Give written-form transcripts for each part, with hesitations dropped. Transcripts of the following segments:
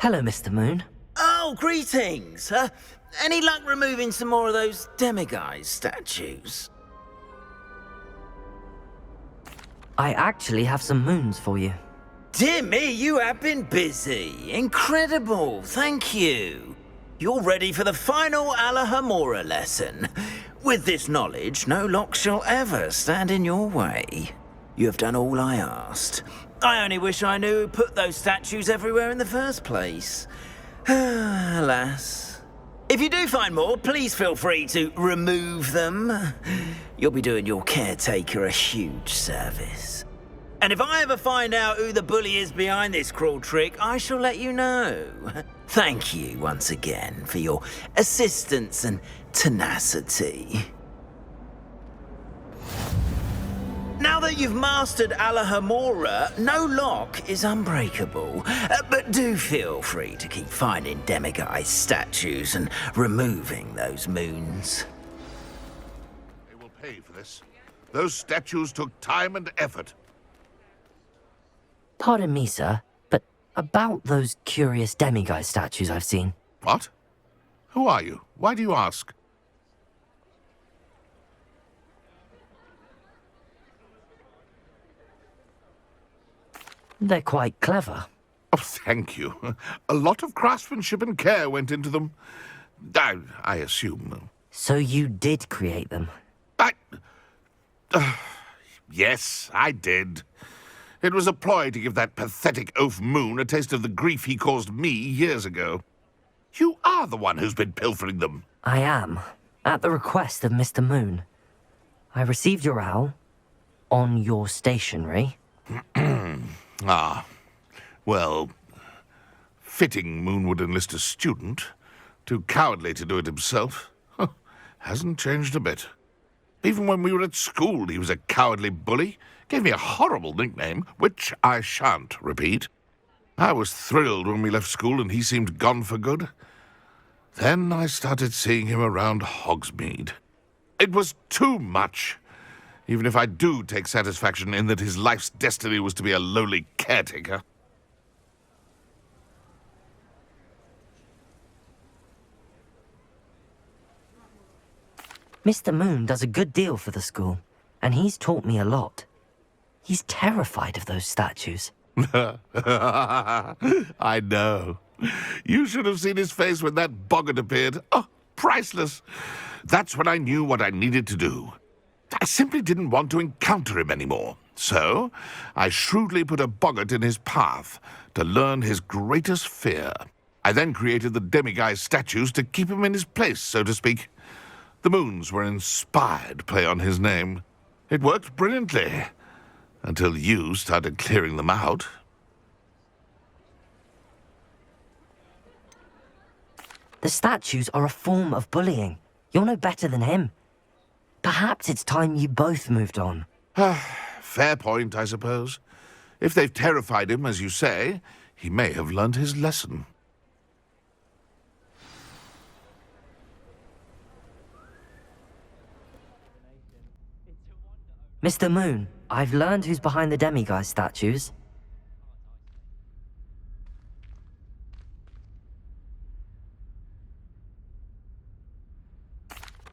Hello, Mr. Moon. Oh, greetings. Any luck removing some more of those Demiguise statues? I actually have some moons for you. Dear me, you have been busy. Incredible, thank you. You're ready for the final Alohomora lesson. With this knowledge, no lock shall ever stand in your way. You have done all I asked. I only wish I knew who put those statues everywhere in the first place. Alas. If you do find more, please feel free to remove them. You'll be doing your caretaker a huge service. And if I ever find out who the bully is behind this cruel trick, I shall let you know. Thank you once again for your assistance and tenacity. Now that you've mastered Alohomora, no lock is unbreakable. But do feel free to keep finding Demiguise statues and removing those moons. They will pay for this. Those statues took time and effort. Pardon me, sir, but about those curious Demiguise statues I've seen. What? Who are you? Why do you ask? They're quite clever. Oh, thank you. A lot of craftsmanship and care went into them. I assume. So you did create them? Yes, I did. It was a ploy to give that pathetic oaf Moon a taste of the grief he caused me years ago. You are the one who's been pilfering them. I am, at the request of Mr. Moon. I received your owl on your stationery. Ah, well, fitting Moon would enlist a student. Too cowardly to do it himself. Hasn't changed a bit. Even when we were at school, he was a cowardly bully. Gave me a horrible nickname, which I shan't repeat. I was thrilled when we left school and he seemed gone for good. Then I started seeing him around Hogsmeade. It was too much. Even if I do take satisfaction in that his life's destiny was to be a lowly caretaker. Mr. Moon does a good deal for the school, and he's taught me a lot. He's terrified of those statues. I know. You should have seen his face when that boggart appeared. Oh, priceless. That's when I knew what I needed to do. I simply didn't want to encounter him anymore. So, I shrewdly put a boggart in his path to learn his greatest fear. I then created the Demiguise statues to keep him in his place, so to speak. The moons were inspired play on his name. It worked brilliantly. Until you started clearing them out. The statues are a form of bullying. You're no better than him. Perhaps it's time you both moved on. Fair point, I suppose. If they've terrified him, as you say, he may have learned his lesson. Mr. Moon, I've learned who's behind the Demiguise statues.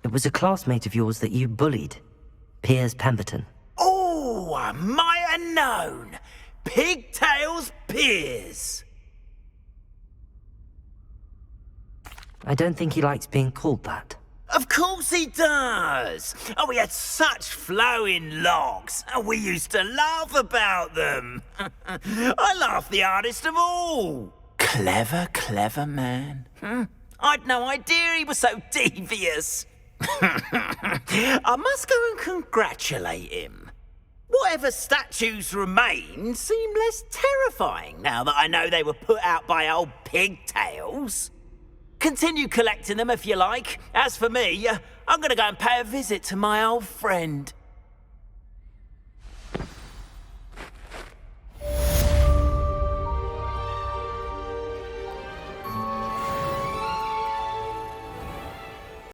It was a classmate of yours that you bullied, Piers Pemberton. Oh, I might have known. Pigtails Piers. I don't think he likes being called that. Of course he does. Oh, we had such flowing locks, and we used to laugh about them. I laughed the hardest of all. Clever, clever man. I'd no idea he was so devious. I must go and congratulate him. Whatever statues remain seem less terrifying now that I know they were put out by old pigtails. Continue collecting them if you like. As for me, I'm going to go and pay a visit to my old friend.